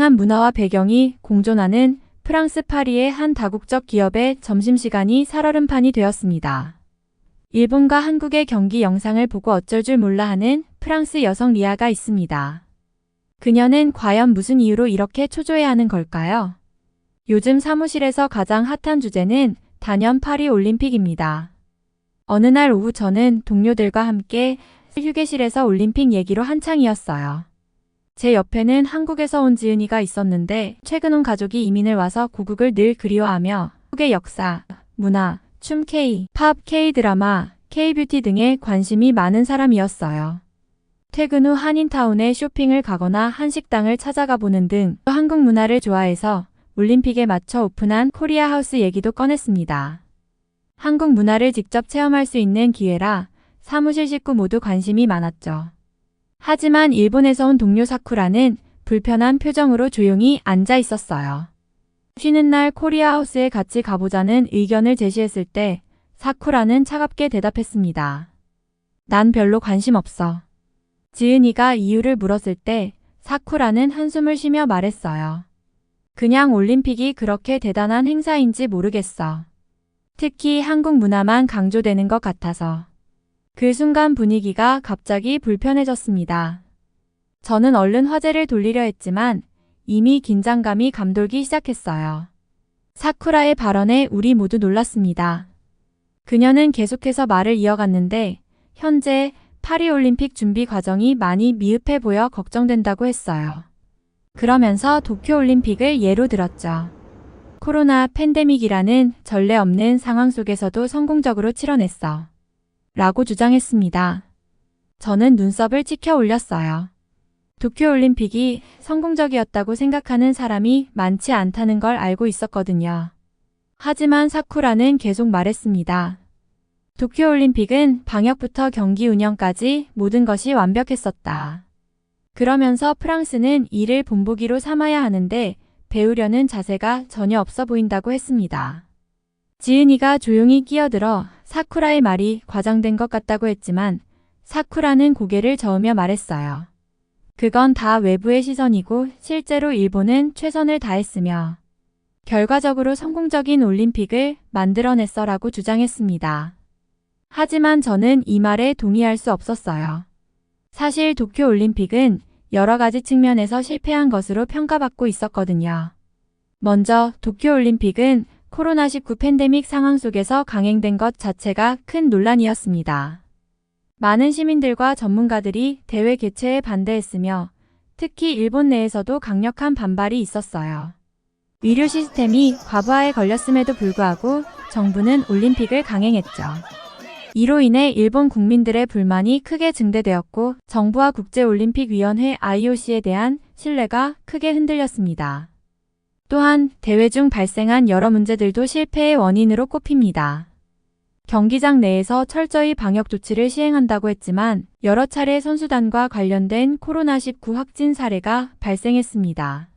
다양한 문화와 배경이 공존하는 프랑스 파리의 한 다국적 기업의 점심시간이 살얼음판이 되었습니다. 일본과 한국의 경기 영상을 보고 어쩔 줄 몰라 하는 프랑스 여성 리아가 있습니다. 그녀는 과연 무슨 이유로 이렇게 초조해하는 걸까요? 요즘 사무실에서 가장 핫한 주제는 단연 파리 올림픽입니다. 어느 날 오후 저는 동료들과 함께 휴게실에서 올림픽 얘기로 한창이었어요. 제 옆에는 한국에서 온 지은이가 있었는데 최근 온 가족이 이민을 와서 고국을 늘 그리워하며 한국의 역사, 문화, 춤 K-팝, K-드라마, K-뷰티 등에 관심이 많은 사람이었어요. 퇴근 후 한인타운에 쇼핑을 가거나 한식당을 찾아가 보는 등 한국 문화를 좋아해서 올림픽에 맞춰 오픈한 코리아 하우스 얘기도 꺼냈습니다. 한국 문화를 직접 체험할 수 있는 기회라 사무실 식구 모두 관심이 많았죠. 하지만 일본에서 온 동료 사쿠라는 불편한 표정으로 조용히 앉아 있었어요. 쉬는 날 코리아 하우스에 같이 가보자는 의견을 제시했을 때 사쿠라는 차갑게 대답했습니다. 난 별로 관심 없어. 지은이가 이유를 물었을 때 사쿠라는 한숨을 쉬며 말했어요. 그냥 올림픽이 그렇게 대단한 행사인지 모르겠어. 특히 한국 문화만 강조되는 것 같아서. 그 순간 분위기가 갑자기 불편해졌습니다. 저는 얼른 화제를 돌리려 했지만 이미 긴장감이 감돌기 시작했어요. 사쿠라의 발언에 우리 모두 놀랐습니다. 그녀는 계속해서 말을 이어갔는데 현재 파리올림픽 준비 과정이 많이 미흡해 보여 걱정된다고 했어요. 그러면서 도쿄올림픽을 예로 들었죠. 코로나 팬데믹이라는 전례 없는 상황 속에서도 성공적으로 치러냈어. 라고 주장했습니다. 저는 눈썹을 치켜 올렸어요. 도쿄올림픽이 성공적이었다고 생각하는 사람이 많지 않다는 걸 알고 있었거든요. 하지만 사쿠라는 계속 말했습니다. 도쿄올림픽은 방역부터 경기 운영까지 모든 것이 완벽했었다. 그러면서 프랑스는 이를 본보기로 삼아야 하는데 배우려는 자세가 전혀 없어 보인다고 했습니다. 지은이가 조용히 끼어들어 사쿠라의 말이 과장된 것 같다고 했지만 사쿠라는 고개를 저으며 말했어요. 그건 다 외부의 시선이고 실제로 일본은 최선을 다했으며 결과적으로 성공적인 올림픽을 만들어냈어라고 주장했습니다. 하지만 저는 이 말에 동의할 수 없었어요. 사실 도쿄올림픽은 여러 가지 측면에서 실패한 것으로 평가받고 있었거든요. 먼저 도쿄올림픽은 코로나19 팬데믹 상황 속에서 강행된 것 자체가 큰 논란이었습니다. 많은 시민들과 전문가들이 대회 개최에 반대했으며 특히 일본 내에서도 강력한 반발이 있었어요. 의료 시스템이 과부하에 걸렸음에도 불구하고 정부는 올림픽을 강행했죠. 이로 인해 일본 국민들의 불만이 크게 증대되었고 정부와 국제올림픽위원회 IOC에 대한 신뢰가 크게 흔들렸습니다. 또한 대회 중 발생한 여러 문제들도 실패의 원인으로 꼽힙니다. 경기장 내에서 철저히 방역 조치를 시행한다고 했지만 여러 차례 선수단과 관련된 코로나19 확진 사례가 발생했습니다.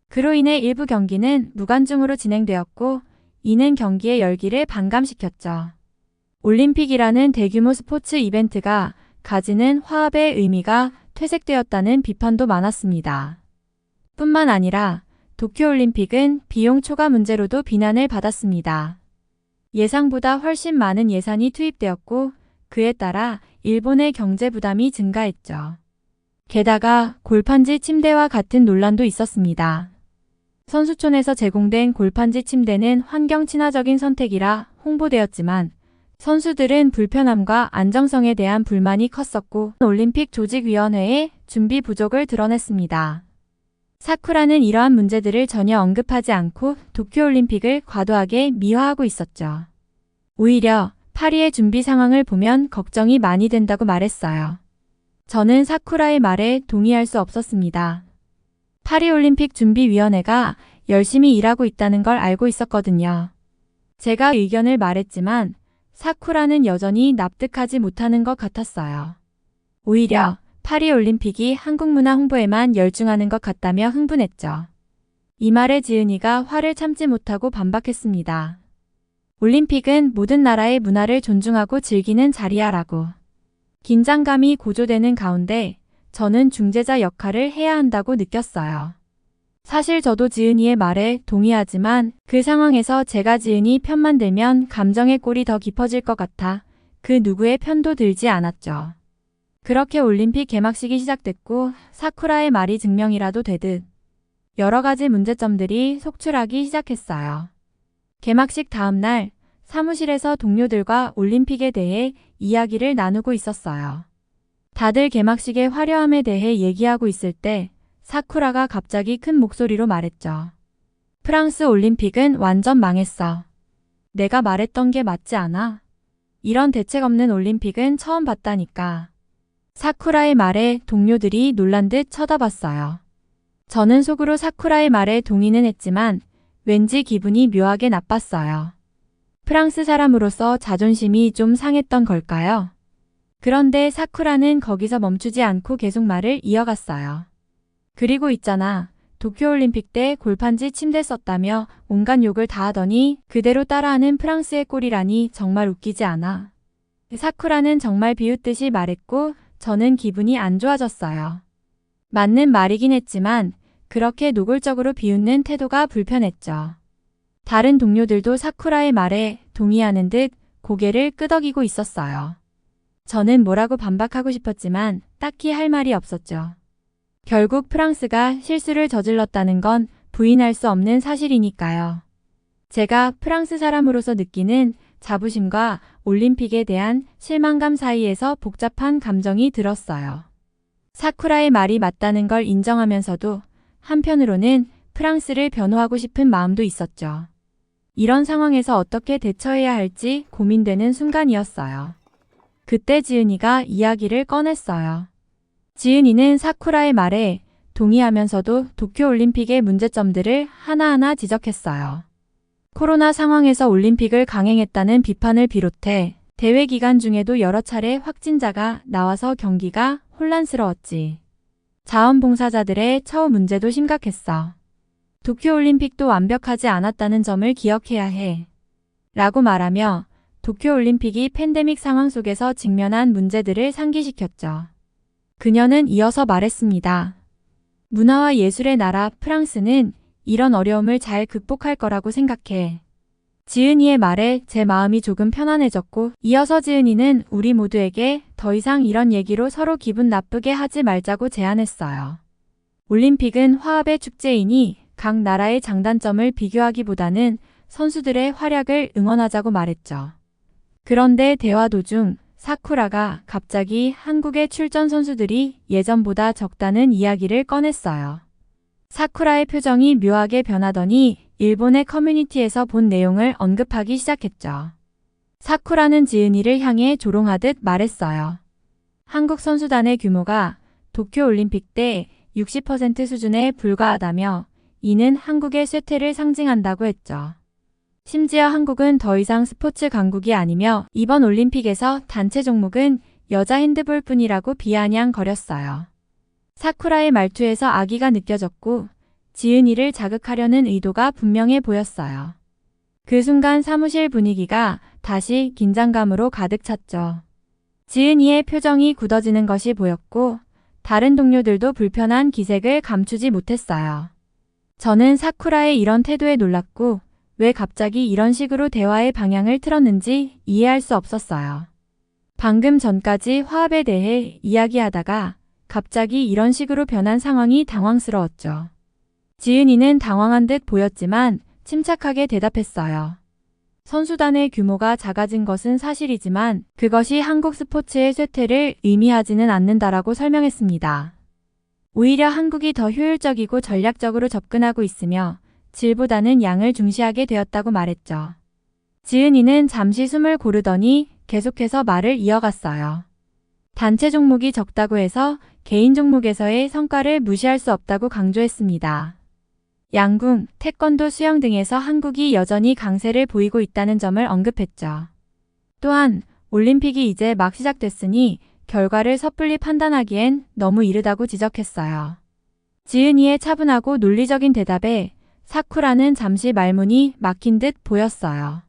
그로 인해 일부 경기는 무관중으로 진행되었고 이는 경기의 열기를 반감시켰죠. 올림픽이라는 대규모 스포츠 이벤트가 가지는 화합의 의미가 퇴색되었다는 비판도 많았습니다. 뿐만 아니라 도쿄올림픽은 비용 초과 문제로도 비난을 받았습니다. 예상보다 훨씬 많은 예산이 투입되었고 그에 따라 일본의 경제 부담이 증가했죠. 게다가 골판지 침대와 같은 논란도 있었습니다. 선수촌에서 제공된 골판지 침대는 환경 친화적인 선택이라 홍보되었지만 선수들은 불편함과 안정성에 대한 불만이 컸었고 올림픽 조직위원회의 준비 부족을 드러냈습니다. 사쿠라는 이러한 문제들을 전혀 언급하지 않고 도쿄올림픽을 과도하게 미화하고 있었죠. 오히려 파리의 준비 상황을 보면 걱정이 많이 된다고 말했어요. 저는 사쿠라의 말에 동의할 수 없었습니다. 파리올림픽 준비위원회가 열심히 일하고 있다는 걸 알고 있었거든요. 제가 의견을 말했지만 사쿠라는 여전히 납득하지 못하는 것 같았어요. 오히려 파리올림픽이 한국 문화 홍보에만 열중하는 것 같다며 흥분했죠. 이 말에 지은이가 화를 참지 못하고 반박했습니다. 올림픽은 모든 나라의 문화를 존중하고 즐기는 자리야라고. 긴장감이 고조되는 가운데 저는 중재자 역할을 해야 한다고 느꼈어요. 사실 저도 지은이의 말에 동의하지만 그 상황에서 제가 지은이 편만 들면 감정의 골이 더 깊어질 것 같아 그 누구의 편도 들지 않았죠. 그렇게 올림픽 개막식이 시작됐고 사쿠라의 말이 증명이라도 되듯 여러 가지 문제점들이 속출하기 시작했어요. 개막식 다음 날 사무실에서 동료들과 올림픽에 대해 이야기를 나누고 있었어요. 다들 개막식의 화려함에 대해 얘기하고 있을 때 사쿠라가 갑자기 큰 목소리로 말했죠. 프랑스 올림픽은 완전 망했어. 내가 말했던 게 맞지 않아? 이런 대책 없는 올림픽은 처음 봤다니까. 사쿠라의 말에 동료들이 놀란 듯 쳐다봤어요. 저는 속으로 사쿠라의 말에 동의는 했지만 왠지 기분이 묘하게 나빴어요. 프랑스 사람으로서 자존심이 좀 상했던 걸까요? 그런데 사쿠라는 거기서 멈추지 않고 계속 말을 이어갔어요. 그리고 있잖아. 도쿄올림픽 때 골판지 침대 썼다며 온갖 욕을 다 하더니 그대로 따라하는 프랑스의 꼴이라니 정말 웃기지 않아. 사쿠라는 정말 비웃듯이 말했고 저는 기분이 안 좋아졌어요. 맞는 말이긴 했지만 그렇게 노골적으로 비웃는 태도가 불편했죠. 다른 동료들도 사쿠라의 말에 동의하는 듯 고개를 끄덕이고 있었어요. 저는 뭐라고 반박하고 싶었지만 딱히 할 말이 없었죠. 결국 프랑스가 실수를 저질렀다는 건 부인할 수 없는 사실이니까요. 제가 프랑스 사람으로서 느끼는 자부심과 올림픽에 대한 실망감 사이에서 복잡한 감정이 들었어요. 사쿠라의 말이 맞다는 걸 인정하면서도 한편으로는 프랑스를 변호하고 싶은 마음도 있었죠. 이런 상황에서 어떻게 대처해야 할지 고민되는 순간이었어요. 그때 지은이가 이야기를 꺼냈어요. 지은이는 사쿠라의 말에 동의하면서도 도쿄올림픽의 문제점들을 하나하나 지적했어요. 코로나 상황에서 올림픽을 강행했다는 비판을 비롯해 대회 기간 중에도 여러 차례 확진자가 나와서 경기가 혼란스러웠지. 자원봉사자들의 처우 문제도 심각했어. 도쿄올림픽도 완벽하지 않았다는 점을 기억해야 해. 라고 말하며 도쿄올림픽이 팬데믹 상황 속에서 직면한 문제들을 상기시켰죠. 그녀는 이어서 말했습니다. 문화와 예술의 나라 프랑스는 이런 어려움을 잘 극복할 거라고 생각해. 지은이의 말에 제 마음이 조금 편안해졌고 이어서 지은이는 우리 모두에게 더 이상 이런 얘기로 서로 기분 나쁘게 하지 말자고 제안했어요. 올림픽은 화합의 축제이니 각 나라의 장단점을 비교하기보다는 선수들의 활약을 응원하자고 말했죠. 그런데 대화 도중 사쿠라가 갑자기 한국의 출전 선수들이 예전보다 적다는 이야기를 꺼냈어요. 사쿠라의 표정이 묘하게 변하더니 일본의 커뮤니티에서 본 내용을 언급하기 시작했죠. 사쿠라는 지은이를 향해 조롱하듯 말했어요. 한국 선수단의 규모가 도쿄올림픽 때 60% 수준에 불과하다며 이는 한국의 쇠퇴를 상징한다고 했죠. 심지어 한국은 더 이상 스포츠 강국이 아니며 이번 올림픽에서 단체 종목은 여자 핸드볼뿐이라고 비아냥거렸어요. 사쿠라의 말투에서 악의가 느껴졌고 지은이를 자극하려는 의도가 분명해 보였어요. 그 순간 사무실 분위기가 다시 긴장감으로 가득 찼죠. 지은이의 표정이 굳어지는 것이 보였고 다른 동료들도 불편한 기색을 감추지 못했어요. 저는 사쿠라의 이런 태도에 놀랐고 왜 갑자기 이런 식으로 대화의 방향을 틀었는지 이해할 수 없었어요. 방금 전까지 화합에 대해 이야기하다가 갑자기 이런 식으로 변한 상황이 당황스러웠죠. 지은이는 당황한 듯 보였지만 침착하게 대답했어요. 선수단의 규모가 작아진 것은 사실이지만 그것이 한국 스포츠의 쇠퇴를 의미하지는 않는다라고 설명했습니다. 오히려 한국이 더 효율적이고 전략적으로 접근하고 있으며 질보다는 양을 중시하게 되었다고 말했죠. 지은이는 잠시 숨을 고르더니 계속해서 말을 이어갔어요. 단체 종목이 적다고 해서 개인 종목에서의 성과를 무시할 수 없다고 강조했습니다. 양궁, 태권도, 수영 등에서 한국이 여전히 강세를 보이고 있다는 점을 언급했죠. 또한 올림픽이 이제 막 시작됐으니 결과를 섣불리 판단하기엔 너무 이르다고 지적했어요. 지은이의 차분하고 논리적인 대답에 사쿠라는 잠시 말문이 막힌 듯 보였어요.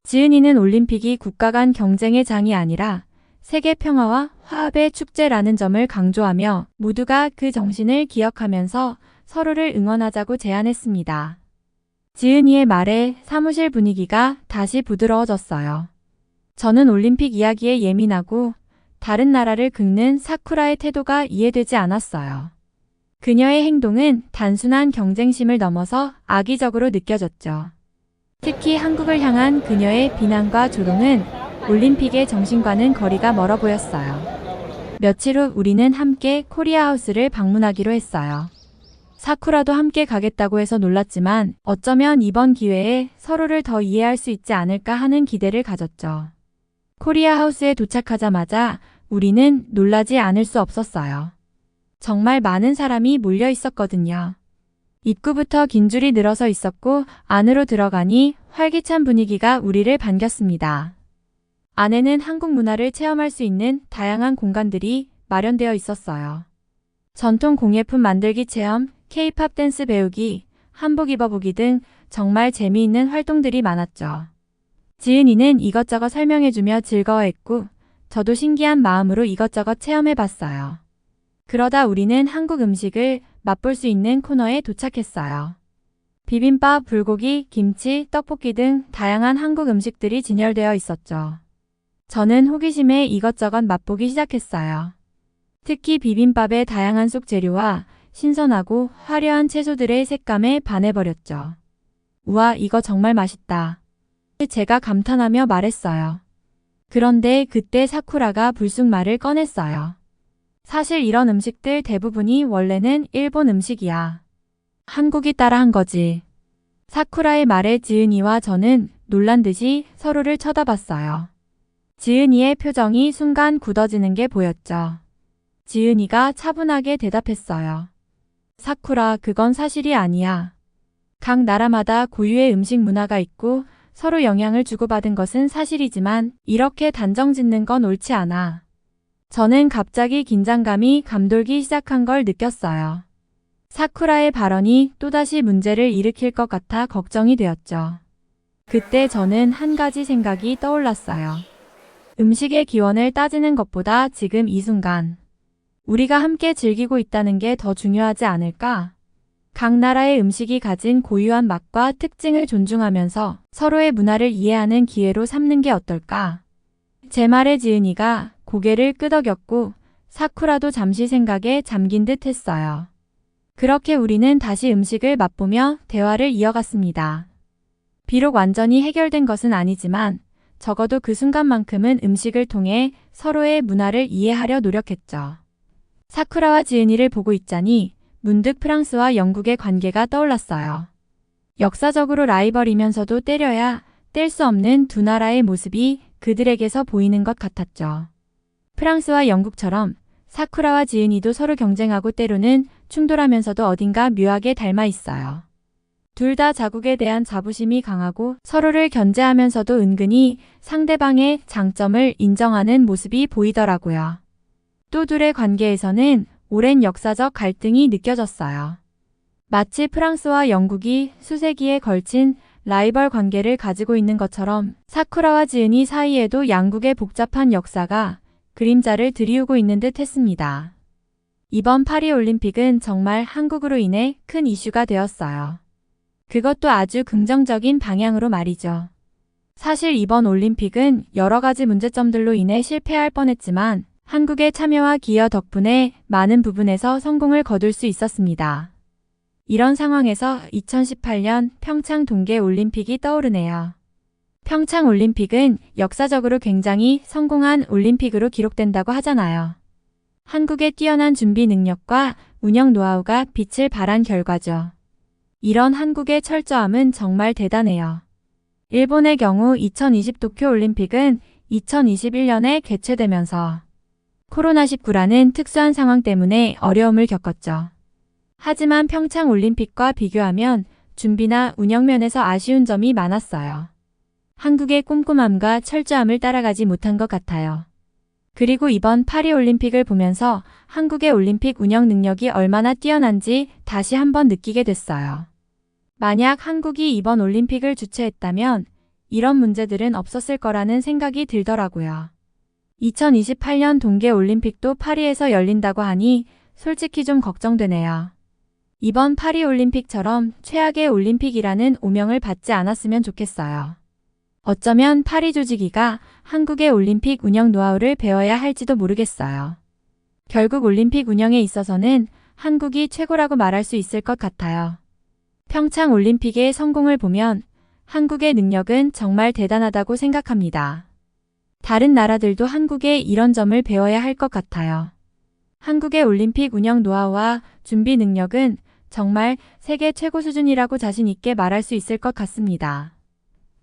지은이는 올림픽이 국가 간 경쟁의 장이 아니라 세계 평화와 화합의 축제라는 점을 강조하며 모두가 그 정신을 기억하면서 서로를 응원하자고 제안했습니다. 지은이의 말에 사무실 분위기가 다시 부드러워졌어요. 저는 올림픽 이야기에 예민하고 다른 나라를 긁는 사쿠라의 태도가 이해되지 않았어요. 그녀의 행동은 단순한 경쟁심을 넘어서 악의적으로 느껴졌죠. 특히 한국을 향한 그녀의 비난과 조롱은 올림픽의 정신과는 거리가 멀어 보였어요. 며칠 후 우리는 함께 코리아하우스를 방문하기로 했어요. 사쿠라도 함께 가겠다고 해서 놀랐지만 어쩌면 이번 기회에 서로를 더 이해할 수 있지 않을까 하는 기대를 가졌죠. 코리아하우스에 도착하자마자 우리는 놀라지 않을 수 없었어요. 정말 많은 사람이 몰려 있었거든요. 입구부터 긴 줄이 늘어서 있었고 안으로 들어가니 활기찬 분위기가 우리를 반겼습니다. 안에는 한국 문화를 체험할 수 있는 다양한 공간들이 마련되어 있었어요. 전통 공예품 만들기 체험, K-팝 댄스 배우기, 한복 입어보기 등 정말 재미있는 활동들이 많았죠. 지은이는 이것저것 설명해주며 즐거워했고 저도 신기한 마음으로 이것저것 체험해봤어요. 그러다 우리는 한국 음식을 맛볼 수 있는 코너에 도착했어요. 비빔밥, 불고기, 김치, 떡볶이 등 다양한 한국 음식들이 진열되어 있었죠. 저는 호기심에 이것저것 맛보기 시작했어요. 특히 비빔밥의 다양한 속 재료와 신선하고 화려한 채소들의 색감에 반해버렸죠. 우와, 이거 정말 맛있다. 제가 감탄하며 말했어요. 그런데 그때 사쿠라가 불쑥 말을 꺼냈어요. 사실 이런 음식들 대부분이 원래는 일본 음식이야. 한국이 따라한 거지. 사쿠라의 말에 지은이와 저는 놀란 듯이 서로를 쳐다봤어요. 지은이의 표정이 순간 굳어지는 게 보였죠. 지은이가 차분하게 대답했어요. 사쿠라, 그건 사실이 아니야. 각 나라마다 고유의 음식 문화가 있고 서로 영향을 주고받은 것은 사실이지만 이렇게 단정 짓는 건 옳지 않아. 저는 갑자기 긴장감이 감돌기 시작한 걸 느꼈어요. 사쿠라의 발언이 또다시 문제를 일으킬 것 같아 걱정이 되었죠. 그때 저는 한 가지 생각이 떠올랐어요. 음식의 기원을 따지는 것보다 지금 이 순간, 우리가 함께 즐기고 있다는 게 더 중요하지 않을까? 각 나라의 음식이 가진 고유한 맛과 특징을 존중하면서 서로의 문화를 이해하는 기회로 삼는 게 어떨까? 제 말에 지은이가 고개를 끄덕였고 사쿠라도 잠시 생각에 잠긴 듯 했어요. 그렇게 우리는 다시 음식을 맛보며 대화를 이어갔습니다. 비록 완전히 해결된 것은 아니지만 적어도 그 순간만큼은 음식을 통해 서로의 문화를 이해하려 노력했죠. 사쿠라와 지은이를 보고 있자니 문득 프랑스와 영국의 관계가 떠올랐어요. 역사적으로 라이벌이면서도 때려야 뗄 수 없는 두 나라의 모습이 그들에게서 보이는 것 같았죠. 프랑스와 영국처럼 사쿠라와 지은이도 서로 경쟁하고 때로는 충돌하면서도 어딘가 묘하게 닮아 있어요. 둘 다 자국에 대한 자부심이 강하고 서로를 견제하면서도 은근히 상대방의 장점을 인정하는 모습이 보이더라고요. 또 둘의 관계에서는 오랜 역사적 갈등이 느껴졌어요. 마치 프랑스와 영국이 수세기에 걸친 라이벌 관계를 가지고 있는 것처럼 사쿠라와 지은이 사이에도 양국의 복잡한 역사가 그림자를 들이우고 있는 듯 했습니다. 이번 파리올림픽은 정말 한국으로 인해 큰 이슈가 되었어요. 그것도 아주 긍정적인 방향으로 말이죠. 사실 이번 올림픽은 여러 가지 문제점들로 인해 실패할 뻔했지만 한국의 참여와 기여 덕분에 많은 부분에서 성공을 거둘 수 있었습니다. 이런 상황에서 2018년 평창 동계올림픽이 떠오르네요. 평창올림픽은 역사적으로 굉장히 성공한 올림픽으로 기록된다고 하잖아요. 한국의 뛰어난 준비 능력과 운영 노하우가 빛을 발한 결과죠. 이런 한국의 철저함은 정말 대단해요. 일본의 경우 2020 도쿄올림픽은 2021년에 개최되면서 코로나19라는 특수한 상황 때문에 어려움을 겪었죠. 하지만 평창올림픽과 비교하면 준비나 운영 면에서 아쉬운 점이 많았어요. 한국의 꼼꼼함과 철저함을 따라가지 못한 것 같아요. 그리고 이번 파리올림픽을 보면서 한국의 올림픽 운영 능력이 얼마나 뛰어난지 다시 한번 느끼게 됐어요. 만약 한국이 이번 올림픽을 주최했다면 이런 문제들은 없었을 거라는 생각이 들더라고요. 2028년 동계올림픽도 파리에서 열린다고 하니 솔직히 좀 걱정되네요. 이번 파리올림픽처럼 최악의 올림픽이라는 오명을 받지 않았으면 좋겠어요. 어쩌면 파리 조직위가 한국의 올림픽 운영 노하우를 배워야 할지도 모르겠어요. 결국 올림픽 운영에 있어서는 한국이 최고라고 말할 수 있을 것 같아요. 평창 올림픽의 성공을 보면 한국의 능력은 정말 대단하다고 생각합니다. 다른 나라들도 한국의 이런 점을 배워야 할 것 같아요. 한국의 올림픽 운영 노하우와 준비 능력은 정말 세계 최고 수준이라고 자신 있게 말할 수 있을 것 같습니다.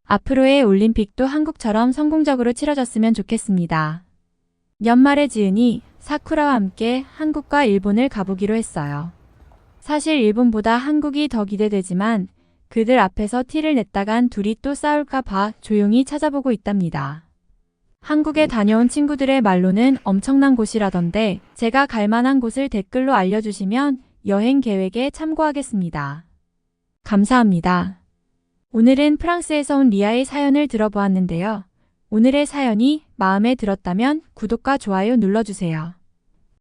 앞으로의 올림픽도 한국처럼 성공적으로 치러졌으면 좋겠습니다. 연말에 지은이 사쿠라와 함께 한국과 일본을 가보기로 했어요. 사실 일본보다 한국이 더 기대되지만 그들 앞에서 티를 냈다간 둘이 또 싸울까 봐 조용히 찾아보고 있답니다. 한국에 다녀온 친구들의 말로는 엄청난 곳이라던데 제가 갈 만한 곳을 댓글로 알려주시면 여행 계획에 참고하겠습니다. 감사합니다. 오늘은 프랑스에서 온 리아의 사연을 들어보았는데요. 오늘의 사연이 마음에 들었다면 구독과 좋아요 눌러주세요.